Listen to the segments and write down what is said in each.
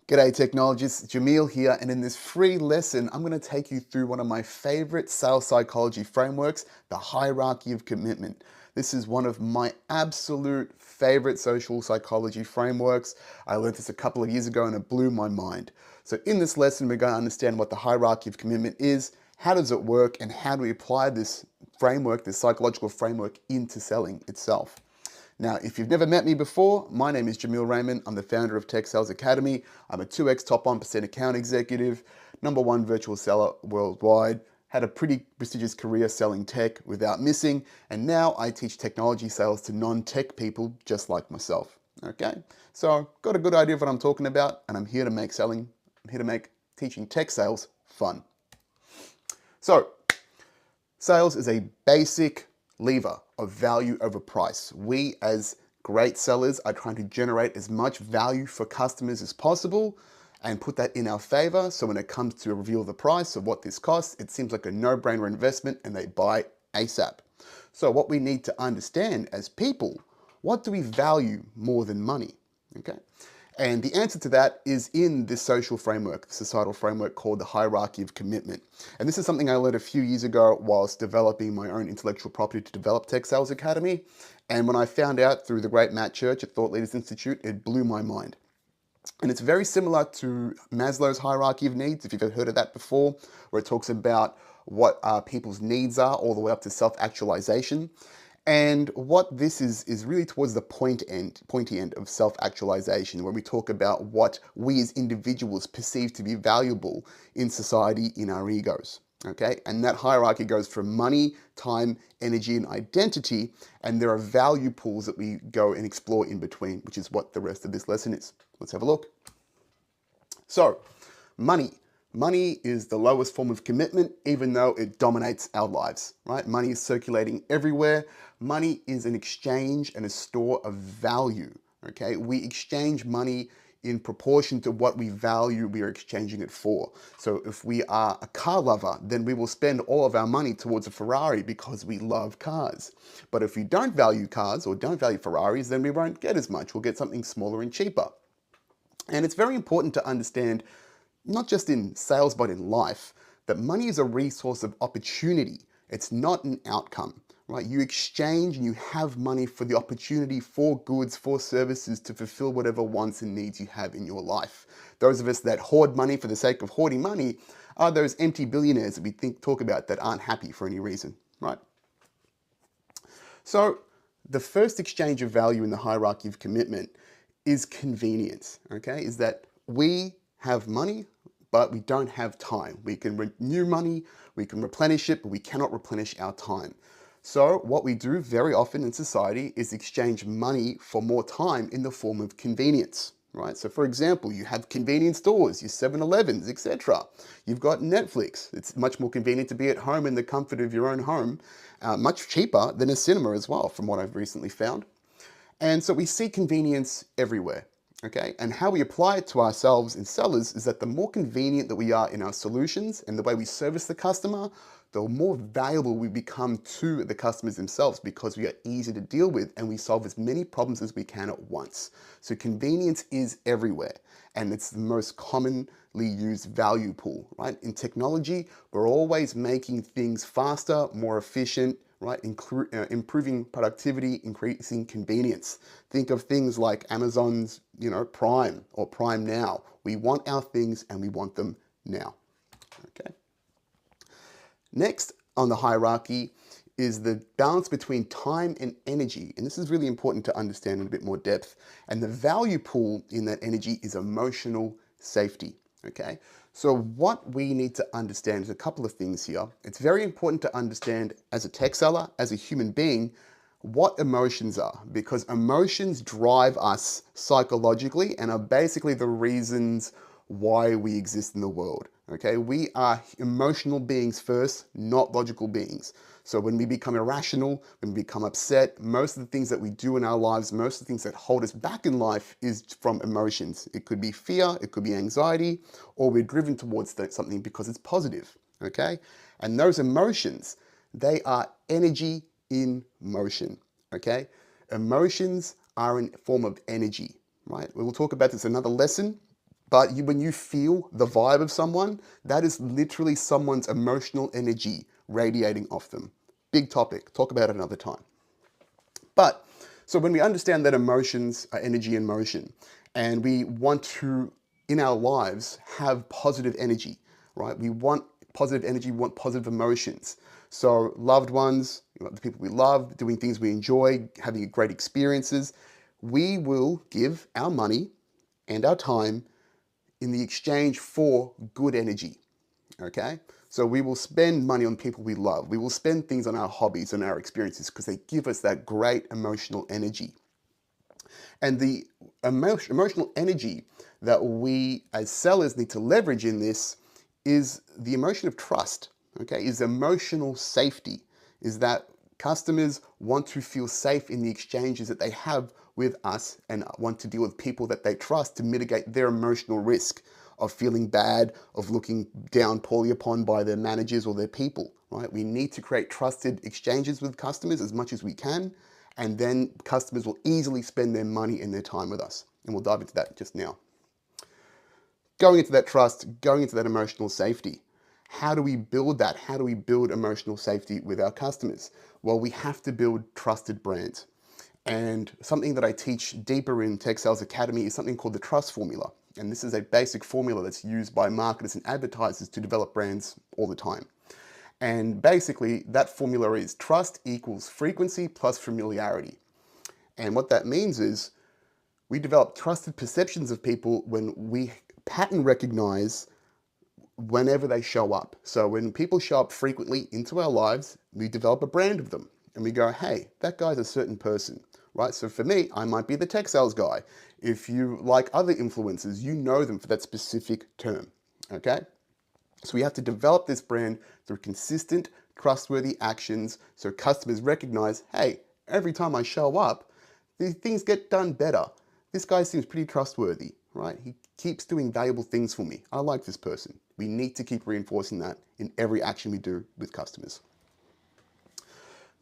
G'day technologists, Jameel here, and in this free lesson, I'm going to take you through one of my favorite sales psychology frameworks, the hierarchy of commitment. This is one of my absolute favorite social psychology frameworks. I learned this a couple of years ago and it blew my mind. So in this lesson, we're going to understand what the hierarchy of commitment is, how does it work, and how do we apply this framework, this psychological framework, into selling itself. Now, if you've never met me before, my name is Jameel Raymond. I'm the founder of Tech Sales Academy. I'm a 2x top 1% account executive, #1 virtual seller worldwide, had a pretty prestigious career selling tech without missing, and now I teach technology sales to non-tech people just like myself. Okay, so got a good idea of what I'm talking about, and I'm here to make teaching tech sales fun. So, sales is a basic lever of value over price. We as great sellers are trying to generate as much value for customers as possible and put that in our favor. So when it comes to reveal the price of what this costs, it seems like a no-brainer investment and they buy ASAP. So what we need to understand as people, what do we value more than money? Okay. And the answer to that is in this social framework, the societal framework called the hierarchy of commitment. And this is something I learned a few years ago whilst developing my own intellectual property to develop Tech Sales Academy. And when I found out through the great Matt Church at Thought Leaders Institute, it blew my mind. And it's very similar to Maslow's hierarchy of needs, if you've ever heard of that before, where it talks about what people's needs are all the way up to self-actualization. And what this is really towards the pointy end of self-actualization, where we talk about what we as individuals perceive to be valuable in society, in our egos. Okay, and that hierarchy goes from money, time, energy, and identity, and there are value pools that we go and explore in between, which is what the rest of this lesson is. Let's have a look. So, money. Money is the lowest form of commitment, even though it dominates our lives, right? Money is circulating everywhere. Money is an exchange and a store of value, okay? We exchange money in proportion to what we value we are exchanging it for. So if we are a car lover, then we will spend all of our money towards a Ferrari because we love cars. But if we don't value cars or don't value Ferraris, then we won't get as much. We'll get something smaller and cheaper. And it's very important to understand, not just in sales, but in life, that money is a resource of opportunity. It's not an outcome, right? You exchange and you have money for the opportunity for goods, for services to fulfill whatever wants and needs you have in your life. Those of us that hoard money for the sake of hoarding money are those empty billionaires that we talk about that aren't happy for any reason, right? So the first exchange of value in the hierarchy of commitment is convenience, okay? Is that we have money, but we don't have time. We can renew money, we can replenish it, but we cannot replenish our time. So what we do very often in society is exchange money for more time in the form of convenience, right? So for example, you have convenience stores, your 7-Elevens, etc. You've got Netflix. It's much more convenient to be at home in the comfort of your own home, much cheaper than a cinema as well, from what I've recently found. And so we see convenience everywhere. Okay, and how we apply it to ourselves in sellers is that the more convenient that we are in our solutions and the way we service the customer, the more valuable we become to the customers themselves because we are easy to deal with and we solve as many problems as we can at once. So convenience is everywhere and it's the most commonly used value pool, right? In technology, we're always making things faster, more efficient, right? Improving productivity, increasing convenience. Think of things like Amazon's, Prime or Prime Now. We want our things and we want them now. Okay. Next on the hierarchy is the balance between time and energy. And this is really important to understand in a bit more depth. And the value pool in that energy is emotional safety. Okay. So what we need to understand is a couple of things here. It's very important to understand as a tech seller, as a human being, what emotions are, because emotions drive us psychologically and are basically the reasons why we exist in the world. Okay, we are emotional beings first, not logical beings. So when we become irrational, when we become upset, most of the things that we do in our lives, most of the things that hold us back in life is from emotions. It could be fear, it could be anxiety, or we're driven towards something because it's positive, okay? And those emotions, they are energy in motion, okay? Emotions are a form of energy, right? We will talk about this in another lesson, But when you feel the vibe of someone, that is literally someone's emotional energy radiating off them. Big topic. Talk about it another time. But so when we understand that emotions are energy in motion, and we want to, in our lives, have positive energy, right? We want positive energy, we want positive emotions. So loved ones, the people we love, doing things we enjoy, having great experiences, we will give our money and our time in the exchange for good energy. Okay? So we will spend money on people we love. We will spend things on our hobbies and our experiences because they give us that great emotional energy. And the emotional energy that we as sellers need to leverage in this is the emotion of trust. Okay? Is emotional safety. Is that customers want to feel safe in the exchanges that they have with us and want to deal with people that they trust to mitigate their emotional risk of feeling bad, of looking down poorly upon by their managers or their people, right? We need to create trusted exchanges with customers as much as we can, and then customers will easily spend their money and their time with us. And we'll dive into that just now. Going into that trust, going into that emotional safety. How do we build that? How do we build emotional safety with our customers? Well, we have to build trusted brands. And something that I teach deeper in Tech Sales Academy is something called the trust formula. And this is a basic formula that's used by marketers and advertisers to develop brands all the time. And basically, that formula is trust equals frequency plus familiarity. And what that means is we develop trusted perceptions of people when we pattern recognize whenever they show up. So when people show up frequently into our lives, we develop a brand of them. And we go, hey, that guy's a certain person, right? So for me, I might be the tech sales guy. If you like other influencers, you know them for that specific term, okay? So we have to develop this brand through consistent, trustworthy actions so customers recognize, hey, every time I show up, these things get done better. This guy seems pretty trustworthy, right? He keeps doing valuable things for me. I like this person. We need to keep reinforcing that in every action we do with customers.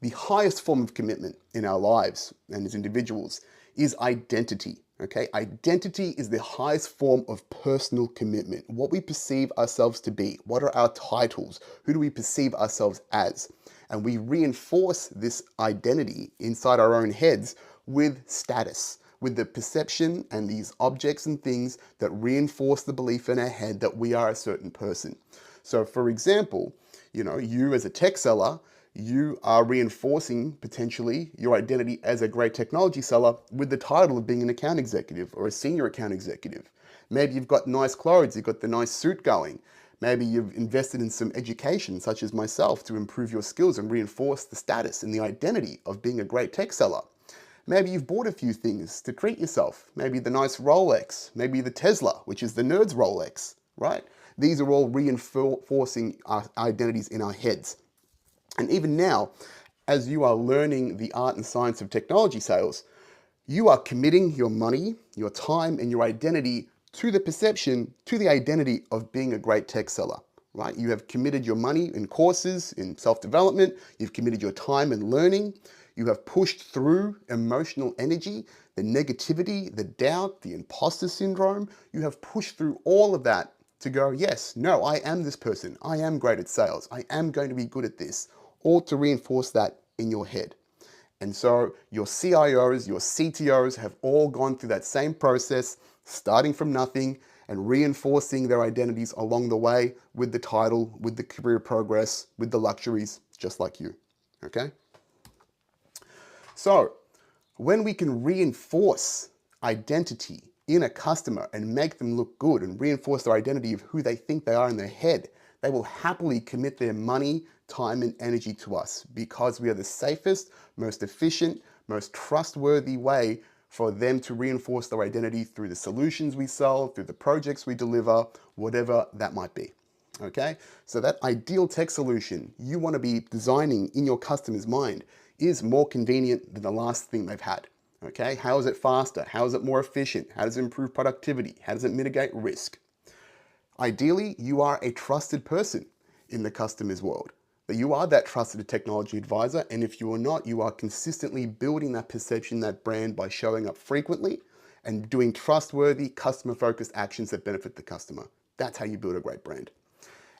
The highest form of commitment in our lives and as individuals is identity. Okay, identity is the highest form of personal commitment. What we perceive ourselves to be. What are our titles? Who do we perceive ourselves as? And we reinforce this identity inside our own heads with status, with the perception and these objects and things that reinforce the belief in our head that we are a certain person. So for example, you as a tech seller, you are reinforcing potentially your identity as a great technology seller with the title of being an account executive or a senior account executive. Maybe you've got nice clothes, you've got the nice suit going. Maybe you've invested in some education, such as myself, to improve your skills and reinforce the status and the identity of being a great tech seller. Maybe you've bought a few things to treat yourself. Maybe the nice Rolex, maybe the Tesla, which is the nerd's Rolex, right? These are all reinforcing our identities in our heads. And even now, as you are learning the art and science of technology sales, you are committing your money, your time, and your identity to the perception, to the identity of being a great tech seller, right? You have committed your money in courses, in self-development. You've committed your time in learning. You have pushed through emotional energy, the negativity, the doubt, the imposter syndrome. You have pushed through all of that to go, yes, no, I am this person. I am great at sales. I am going to be good at this. All to reinforce that in your head. And so your CIOs, your CTOs have all gone through that same process, starting from nothing and reinforcing their identities along the way with the title, with the career progress, with the luxuries, just like you, okay? So when we can reinforce identity in a customer and make them look good and reinforce their identity of who they think they are in their head, they will happily commit their money, time, and energy to us because we are the safest, most efficient, most trustworthy way for them to reinforce their identity through the solutions we sell, through the projects we deliver, whatever that might be. Okay? So that ideal tech solution you want to be designing in your customer's mind is more convenient than the last thing they've had. Okay? How is it faster? How is it more efficient? How does it improve productivity? How does it mitigate risk? Ideally, you are a trusted person in the customer's world. That you are that trusted technology advisor, and if you are not, you are consistently building that perception, that brand by showing up frequently and doing trustworthy, customer-focused actions that benefit the customer. That's how you build a great brand.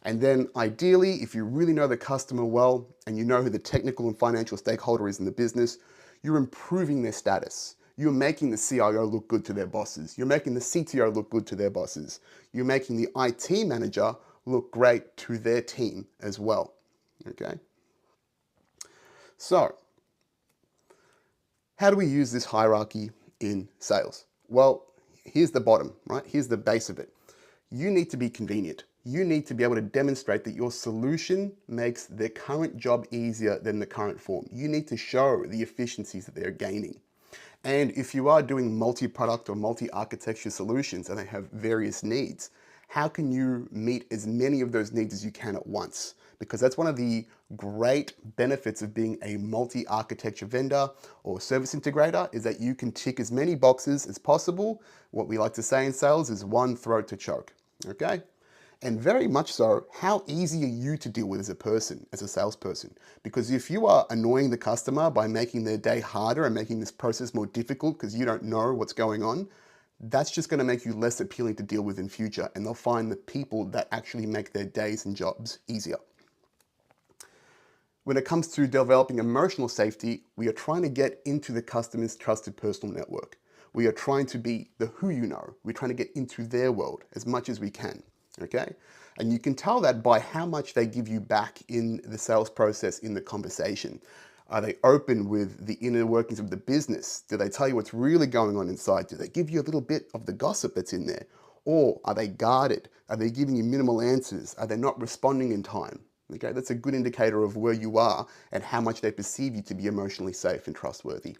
And then ideally, if you really know the customer well and you know who the technical and financial stakeholder is in the business, you're improving their status. You're making the CIO look good to their bosses. You're making the CTO look good to their bosses. You're making the IT manager look great to their team as well. Okay? So, how do we use this hierarchy in sales? Well, here's the bottom, right? Here's the base of it. You need to be convenient. You need to be able to demonstrate that your solution makes their current job easier than the current form. You need to show the efficiencies that they're gaining. And if you are doing multi-product or multi-architecture solutions and they have various needs, how can you meet as many of those needs as you can at once? Because that's one of the great benefits of being a multi-architecture vendor or service integrator, is that you can tick as many boxes as possible. What we like to say in sales is one throat to choke, okay? And very much so, how easy are you to deal with as a person, as a salesperson? Because if you are annoying the customer by making their day harder and making this process more difficult because you don't know what's going on, that's just going to make you less appealing to deal with in future, and they'll find the people that actually make their days and jobs easier. When it comes to developing emotional safety, we are trying to get into the customer's trusted personal network. We are trying to be the who you know. We're trying to get into their world as much as we can, okay? And you can tell that by how much they give you back in the sales process, in the conversation. Are they open with the inner workings of the business? Do they tell you what's really going on inside? Do they give you a little bit of the gossip that's in there? Or are they guarded? Are they giving you minimal answers? Are they not responding in time? Okay, that's a good indicator of where you are and how much they perceive you to be emotionally safe and trustworthy.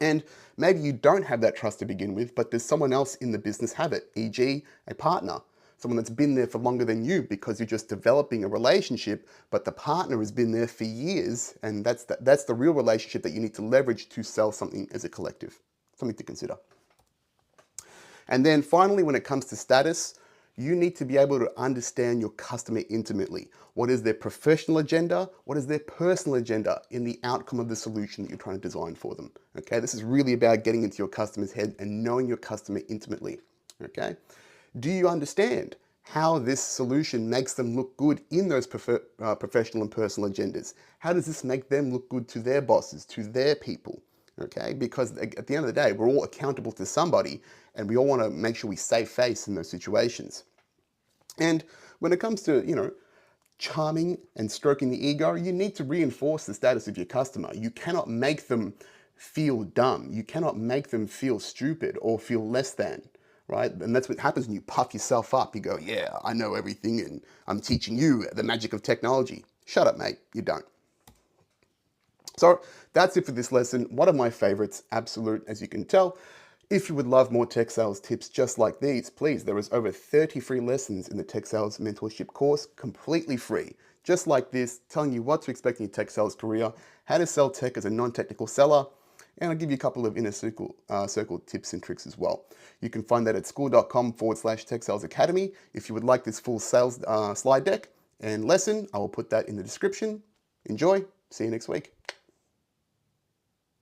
And maybe you don't have that trust to begin with, but there's someone else in the business have it, e.g. a partner, someone that's been there for longer than you because you're just developing a relationship, but the partner has been there for years, and that's the real relationship that you need to leverage to sell something as a collective, something to consider. And then finally, when it comes to status, you need to be able to understand your customer intimately. What is their professional agenda? What is their personal agenda in the outcome of the solution that you're trying to design for them? Okay, this is really about getting into your customer's head and knowing your customer intimately. Okay, do you understand how this solution makes them look good in those professional and personal agendas? How does this make them look good to their bosses, to their people? Okay, because at the end of the day, we're all accountable to somebody, and we all want to make sure we save face in those situations. And when it comes to, charming and stroking the ego, you need to reinforce the status of your customer. You cannot make them feel dumb. You cannot make them feel stupid or feel less than, right? And that's what happens when you puff yourself up. You go, yeah, I know everything and I'm teaching you the magic of technology. Shut up, mate. You don't. So that's it for this lesson. One of my favorites, absolute, as you can tell. If you would love more tech sales tips just like these, please, there is over 30 free lessons in the Tech Sales Mentorship course, completely free, just like this, telling you what to expect in your tech sales career, how to sell tech as a non-technical seller, and I'll give you a couple of inner circle tips and tricks as well. You can find that at school.com/Tech Sales Academy. If you would like this full sales slide deck and lesson, I will put that in the description. Enjoy. See you next week.